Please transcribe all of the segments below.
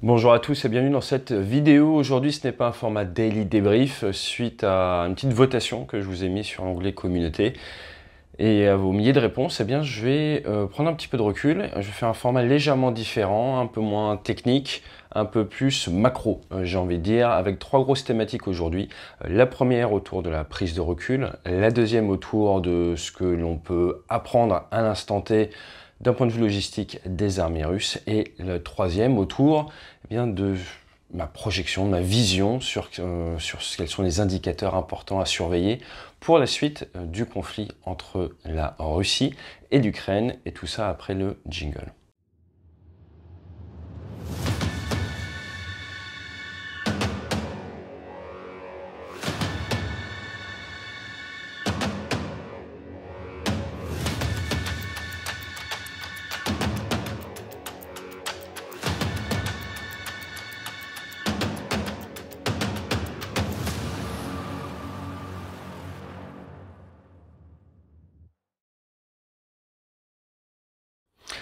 Bonjour à tous et bienvenue dans cette vidéo. Aujourd'hui, ce n'est pas un format daily débrief suite à une petite votation que je vous ai mis sur l'onglet communauté. Et à vos milliers de réponses, eh bien, je vais prendre un petit peu de recul. Je vais faire un format légèrement différent, un peu moins technique, un peu plus macro, j'ai envie de dire, avec trois grosses thématiques aujourd'hui. La première autour de la prise de recul, la deuxième autour de ce que l'on peut apprendre à l'instant T d'un point de vue logistique des armées russes, et le troisième autour de ma projection, de ma vision sur quels sont les indicateurs importants à surveiller pour la suite du conflit entre la Russie et l'Ukraine, et tout ça après le jingle.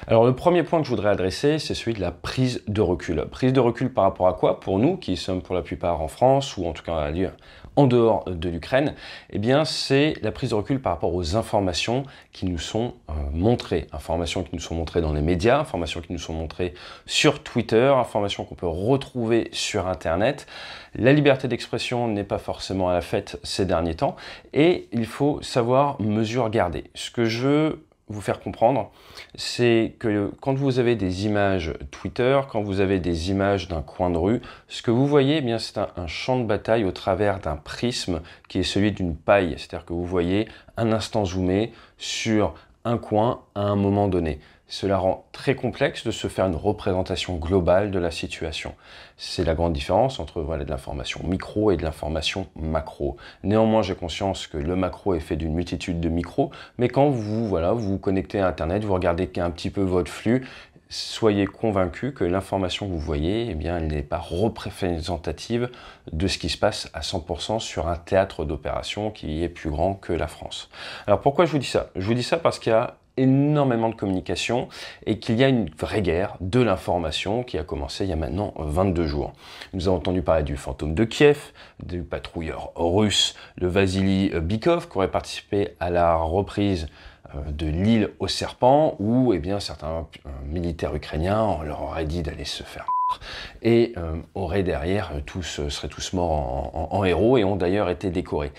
Alors le premier point que je voudrais adresser, c'est celui de la prise de recul. Prise de recul par rapport à quoi? Pour nous, qui sommes pour la plupart en France, ou en tout cas en dehors de l'Ukraine, eh bien c'est la prise de recul par rapport aux informations qui nous sont montrées. Informations qui nous sont montrées dans les médias, informations qui nous sont montrées sur Twitter, informations qu'on peut retrouver sur Internet. La liberté d'expression n'est pas forcément à la fête ces derniers temps, et il faut savoir mesure garder. Ce que je veux vous faire comprendre, c'est que quand vous avez des images Twitter, quand vous avez des images d'un coin de rue, ce que vous voyez, eh bien, c'est un champ de bataille au travers d'un prisme qui est celui d'une paille. C'est-à-dire que vous voyez un instant zoomé sur un coin à un moment donné. Cela rend très complexe de se faire une représentation globale de la situation. C'est la grande différence entre de l'information micro et de l'information macro. Néanmoins, j'ai conscience que le macro est fait d'une multitude de micros, mais quand vous vous connectez à Internet, vous regardez un petit peu votre flux, soyez convaincus que l'information que vous voyez, eh bien, elle n'est pas représentative de ce qui se passe à 100% sur un théâtre d'opération qui est plus grand que la France. Alors pourquoi je vous dis ça? Je vous dis ça parce qu'il y a énormément de communication et qu'il y a une vraie guerre de l'information qui a commencé il y a maintenant 22 jours. Nous avons entendu parler du fantôme de Kiev, du patrouilleur russe, le Vassili Bykov, qui aurait participé à la reprise de l'île aux serpents, où certains militaires ukrainiens, on leur aurait dit d'aller se faire et auraient derrière seraient tous morts en héros et ont d'ailleurs été décorés.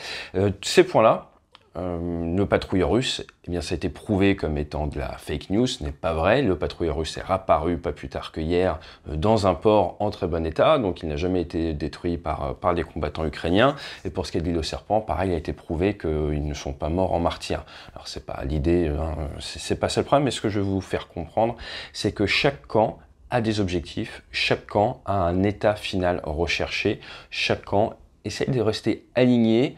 Ces points-là, le patrouilleur russe, ça a été prouvé comme étant de la fake news, ce n'est pas vrai. Le patrouilleur russe est réapparu pas plus tard que hier dans un port en très bon état, donc il n'a jamais été détruit par des combattants ukrainiens. Et pour ce qui est de l'île aux serpents, pareil, il a été prouvé qu'ils ne sont pas morts en martyrs. Alors c'est pas l'idée, c'est pas ça le problème, mais ce que je veux vous faire comprendre, c'est que chaque camp a des objectifs, chaque camp a un état final recherché, chaque camp essaie de rester aligné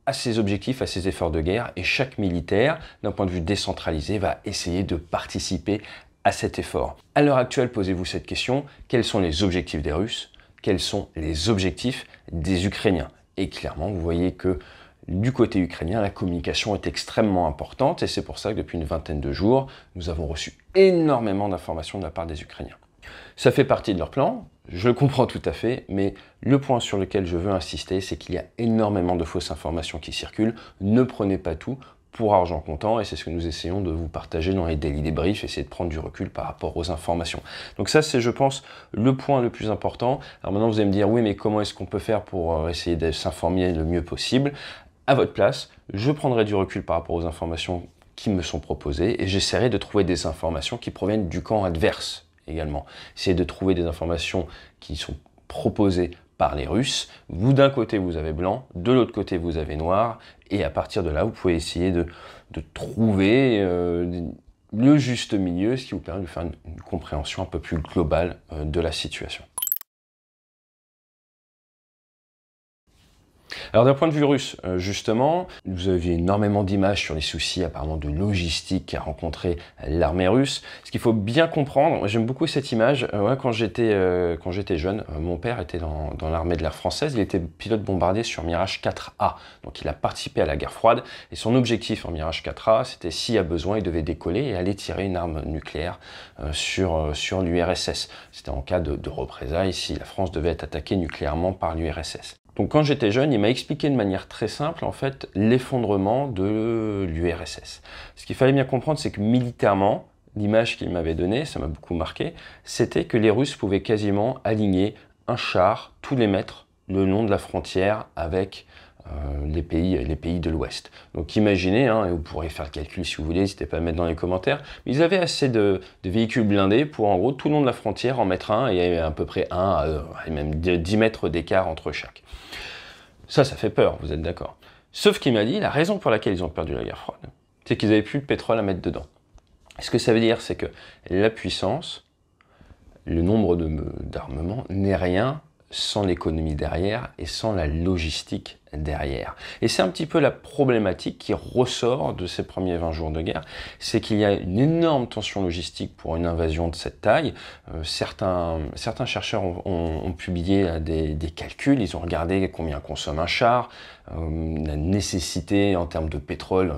à ses objectifs, à ses efforts de guerre, et chaque militaire, d'un point de vue décentralisé, va essayer de participer à cet effort. À l'heure actuelle, posez-vous cette question, quels sont les objectifs des Russes? Quels sont les objectifs des Ukrainiens? Et clairement, vous voyez que du côté ukrainien, la communication est extrêmement importante, et c'est pour ça que depuis une vingtaine de jours, nous avons reçu énormément d'informations de la part des Ukrainiens. Ça fait partie de leur plan, je le comprends tout à fait, mais le point sur lequel je veux insister, c'est qu'il y a énormément de fausses informations qui circulent. Ne prenez pas tout pour argent comptant, et c'est ce que nous essayons de vous partager dans les daily débriefs, essayer de prendre du recul par rapport aux informations. Donc ça, c'est, je pense, le point le plus important. Alors maintenant, vous allez me dire, oui, mais comment est-ce qu'on peut faire pour essayer de s'informer le mieux possible? À votre place, je prendrai du recul par rapport aux informations qui me sont proposées, et j'essaierai de trouver des informations qui proviennent du camp adverse également. Essayez de trouver des informations qui sont proposées par les Russes. Vous, d'un côté, vous avez blanc, de l'autre côté, vous avez noir, et à partir de là, vous pouvez essayer de trouver le juste milieu, ce qui vous permet de faire une compréhension un peu plus globale de la situation. Alors d'un point de vue russe, justement, vous aviez énormément d'images sur les soucis apparemment de logistique qu'a rencontré l'armée russe. Ce qu'il faut bien comprendre, j'aime beaucoup cette image, quand j'étais jeune, mon père était dans l'armée de l'air française, il était pilote bombardier sur Mirage 4A, donc il a participé à la guerre froide, et son objectif en Mirage 4A, c'était s'il y a besoin, il devait décoller et aller tirer une arme nucléaire sur l'URSS. C'était en cas de représailles si la France devait être attaquée nucléairement par l'URSS. Donc quand j'étais jeune, il m'a expliqué de manière très simple en fait l'effondrement de l'URSS. Ce qu'il fallait bien comprendre, c'est que militairement, l'image qu'il m'avait donnée, ça m'a beaucoup marqué, c'était que les Russes pouvaient quasiment aligner un char tous les mètres le long de la frontière avec les pays de l'Ouest. Donc imaginez, hein, et vous pourrez faire le calcul si vous voulez, n'hésitez pas à le mettre dans les commentaires, mais ils avaient assez de véhicules blindés pour en gros tout le long de la frontière en mettre un, et il y avait à peu près même 10 mètres d'écart entre chaque. Ça fait peur, vous êtes d'accord. Sauf qu'il m'a dit, la raison pour laquelle ils ont perdu la guerre froide, c'est qu'ils n'avaient plus de pétrole à mettre dedans. Et ce que ça veut dire, c'est que la puissance, le nombre d'armements n'est rien sans l'économie derrière et sans la logistique derrière. Et c'est un petit peu la problématique qui ressort de ces premiers 20 jours de guerre, c'est qu'il y a une énorme tension logistique pour une invasion de cette taille. Certains chercheurs ont publié des calculs, ils ont regardé combien consomme un char, la nécessité en termes de pétrole,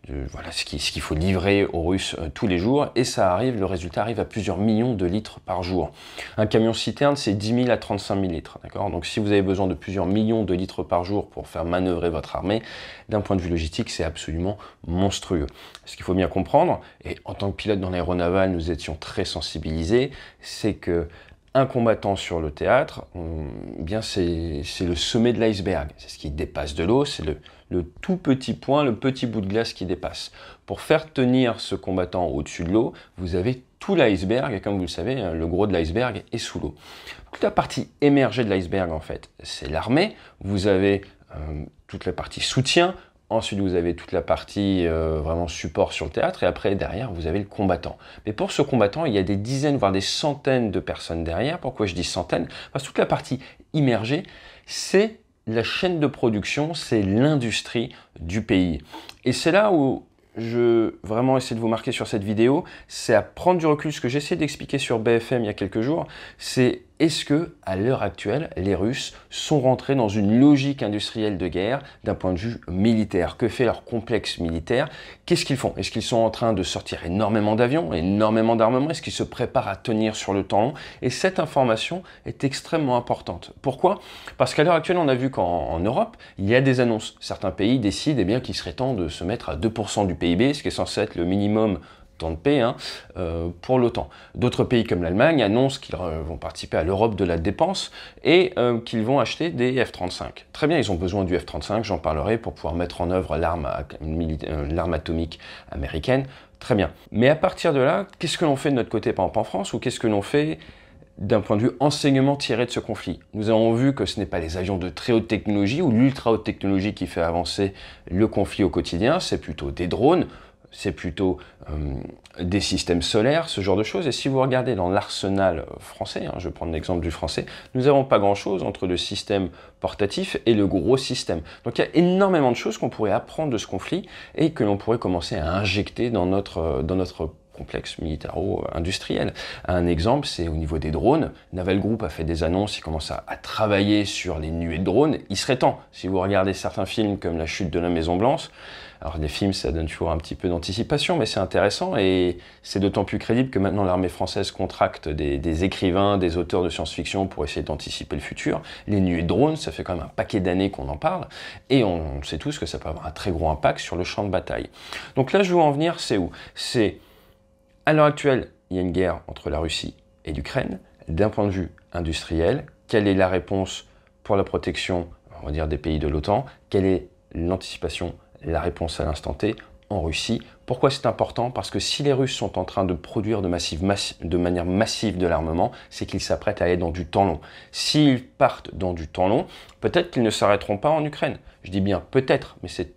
voilà ce qu'il faut livrer aux Russes tous les jours, et le résultat arrive à plusieurs millions de litres par jour. Un camion citerne, c'est 10 000 à 35 000 litres, d'accord? Donc si vous avez besoin de plusieurs millions de litres par jour pour faire manœuvrer votre armée, d'un point de vue logistique, c'est absolument monstrueux. Ce qu'il faut bien comprendre, et en tant que pilote dans l'aéronaval, nous étions très sensibilisés, c'est que un combattant sur le théâtre, bien c'est le sommet de l'iceberg. C'est ce qui dépasse de l'eau, c'est le tout petit point, le petit bout de glace qui dépasse. Pour faire tenir ce combattant au-dessus de l'eau, vous avez tout l'iceberg, et comme vous le savez, le gros de l'iceberg est sous l'eau. Toute la partie émergée de l'iceberg, en fait, c'est l'armée. Vous avez toute la partie soutien. Ensuite, vous avez toute la partie vraiment support sur le théâtre, et après, derrière, vous avez le combattant. Mais pour ce combattant, il y a des dizaines, voire des centaines de personnes derrière. Pourquoi je dis centaines? Parce que toute la partie immergée, c'est la chaîne de production, c'est l'industrie du pays. Et c'est là où je veux vraiment essayer de vous marquer sur cette vidéo, c'est à prendre du recul. Ce que j'essaie d'expliquer sur BFM il y a quelques jours, c'est est-ce que, à l'heure actuelle, les Russes sont rentrés dans une logique industrielle de guerre d'un point de vue militaire? Que fait leur complexe militaire? Qu'est-ce qu'ils font? Est-ce qu'ils sont en train de sortir énormément d'avions, énormément d'armements? Est-ce qu'ils se préparent à tenir sur le temps long? Et cette information est extrêmement importante. Pourquoi? Parce qu'à l'heure actuelle, on a vu qu'en Europe, il y a des annonces. Certains pays décident qu'il serait temps de se mettre à 2% du PIB, ce qui est censé être le minimum temps de paix pour l'OTAN. D'autres pays comme l'Allemagne annoncent qu'ils vont participer à l'Europe de la dépense et qu'ils vont acheter des F-35. Très bien, ils ont besoin du F-35, j'en parlerai, pour pouvoir mettre en œuvre l'arme atomique américaine. Très bien. Mais à partir de là, qu'est-ce que l'on fait de notre côté, par exemple en France, ou qu'est-ce que l'on fait d'un point de vue enseignement tiré de ce conflit? Nous avons vu que ce n'est pas les avions de très haute technologie ou l'ultra haute technologie qui fait avancer le conflit au quotidien, c'est plutôt des drones, c'est plutôt des systèmes solaires, ce genre de choses. Et si vous regardez dans l'arsenal français, je vais prendre l'exemple du français, nous n'avons pas grand-chose entre le système portatif et le gros système. Donc il y a énormément de choses qu'on pourrait apprendre de ce conflit et que l'on pourrait commencer à injecter dans notre complexe militaro-industriel. Un exemple, c'est au niveau des drones. Naval Group a fait des annonces, il commence à travailler sur les nuées de drones. Il serait temps, si vous regardez certains films comme La chute de la Maison Blanche, alors les films, ça donne toujours un petit peu d'anticipation, mais c'est intéressant et c'est d'autant plus crédible que maintenant l'armée française contracte des écrivains, des auteurs de science-fiction pour essayer d'anticiper le futur. Les nuées de drones, ça fait quand même un paquet d'années qu'on en parle et on sait tous que ça peut avoir un très gros impact sur le champ de bataille. Donc là, je veux en venir, c'est où? C'est à l'heure actuelle, il y a une guerre entre la Russie et l'Ukraine. D'un point de vue industriel, quelle est la réponse pour la protection, on va dire, des pays de l'OTAN? Quelle est l'anticipation, la réponse à l'instant T en Russie? Pourquoi c'est important? Parce que si les Russes sont en train de produire de manière massive de l'armement, c'est qu'ils s'apprêtent à aller dans du temps long. S'ils partent dans du temps long, peut-être qu'ils ne s'arrêteront pas en Ukraine. Je dis bien peut-être, mais c'est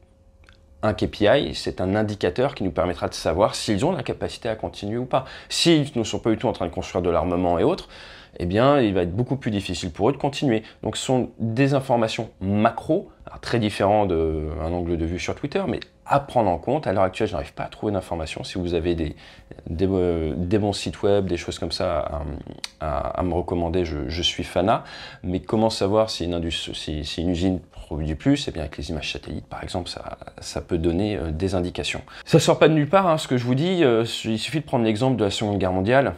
un KPI, c'est un indicateur qui nous permettra de savoir s'ils ont la capacité à continuer ou pas. S'ils ne sont pas du tout en train de construire de l'armement et autres, eh bien, il va être beaucoup plus difficile pour eux de continuer. Donc, ce sont des informations macro, alors, très différents d'un angle de vue sur Twitter, mais à prendre en compte. À l'heure actuelle, je n'arrive pas à trouver d'informations. Si vous avez des bons sites web, des choses comme ça à me recommander, je suis fanat. Mais comment savoir si une usine produit plus? Eh bien, avec les images satellites, par exemple, ça peut donner des indications. Ça ne sort pas de nulle part, hein, ce que je vous dis. Il suffit de prendre l'exemple de la Seconde Guerre mondiale.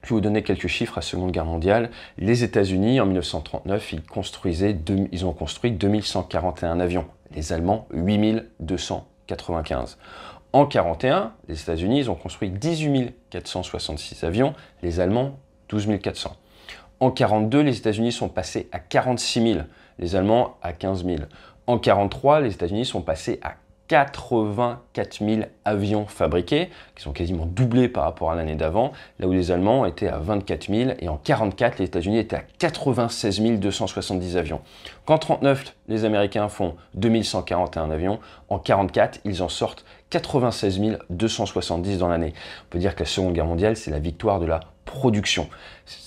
Je vais vous donner quelques chiffres à la Seconde Guerre mondiale. Les États-Unis, en 1939, ils ont construit 2141 avions. Les Allemands, 8295. En 1941, les États-Unis, ils ont construit 18 466 avions. Les Allemands, 12 400. En 1942, les États-Unis sont passés à 46 000. Les Allemands, à 15 000. En 1943, les États-Unis sont passés à 84 000 avions fabriqués, qui sont quasiment doublés par rapport à l'année d'avant, là où les Allemands étaient à 24 000, et en 1944, les États-Unis étaient à 96 270 avions. Qu'en 1939, les Américains font 2141 avions, en 1944, ils en sortent 96 270 dans l'année. On peut dire que la Seconde Guerre mondiale, c'est la victoire de la production.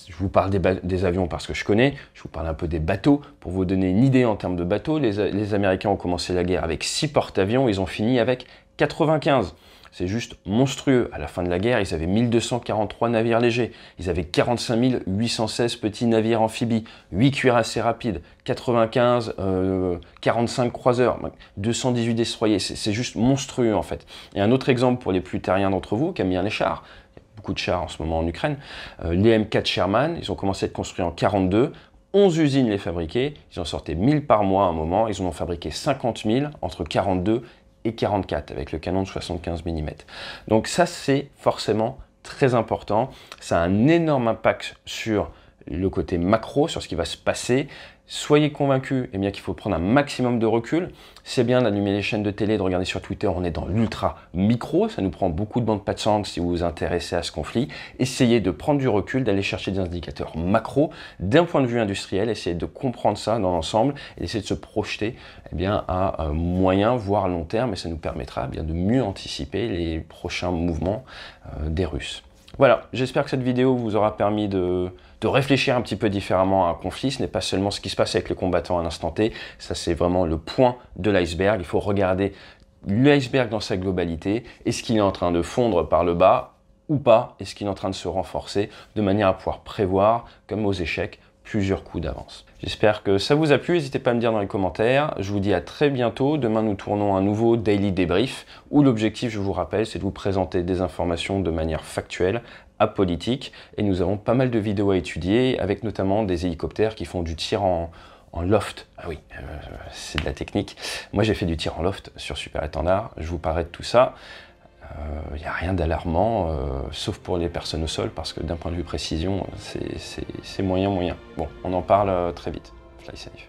Je vous parle des avions parce que je connais, je vous parle un peu des bateaux. Pour vous donner une idée en termes de bateaux, les Américains ont commencé la guerre avec 6 porte-avions, ils ont fini avec 95. C'est juste monstrueux. À la fin de la guerre, ils avaient 1243 navires légers, ils avaient 45 816 petits navires amphibies, 8 cuirassés rapides, 45 croiseurs, 218 destroyers. C'est juste monstrueux en fait. Et un autre exemple pour les plus terriens d'entre vous qui aiment bien les chars, beaucoup de chars en ce moment en Ukraine, les M4 Sherman, ils ont commencé à être construits en 1942, 11 usines les fabriquaient, ils en sortaient 1000 par mois à un moment, ils en ont fabriqué 50 000 entre 1942 et 1944 avec le canon de 75 mm. Donc ça, c'est forcément très important, ça a un énorme impact sur le côté macro, sur ce qui va se passer. Soyez convaincus eh bien, qu'il faut prendre un maximum de recul. C'est bien d'allumer les chaînes de télé, de regarder sur Twitter, on est dans l'ultra micro, ça nous prend beaucoup de bandes passantes si vous vous intéressez à ce conflit. Essayez de prendre du recul, d'aller chercher des indicateurs macro d'un point de vue industriel, essayez de comprendre ça dans l'ensemble et essayer de se projeter eh bien, à moyen, voire long terme, et ça nous permettra eh bien, de mieux anticiper les prochains mouvements des Russes. Voilà, j'espère que cette vidéo vous aura permis de réfléchir un petit peu différemment à un conflit. Ce n'est pas seulement ce qui se passe avec les combattants à l'instant T, ça c'est vraiment le point de l'iceberg. Il faut regarder l'iceberg dans sa globalité. Est-ce qu'il est en train de fondre par le bas ou pas? Est-ce qu'il est en train de se renforcer de manière à pouvoir prévoir, comme aux échecs, plusieurs coups d'avance. J'espère que ça vous a plu, n'hésitez pas à me dire dans les commentaires. Je vous dis à très bientôt. Demain, nous tournons un nouveau Daily Débrief où l'objectif, je vous rappelle, c'est de vous présenter des informations de manière factuelle, apolitique. Et nous avons pas mal de vidéos à étudier avec notamment des hélicoptères qui font du tir en loft. Ah oui, c'est de la technique. Moi, j'ai fait du tir en loft sur Super Étendard. Je vous parlerai de tout ça. Il n'y a rien d'alarmant, sauf pour les personnes au sol, parce que d'un point de vue précision, c'est moyen. Bon, on en parle très vite. Fly safe.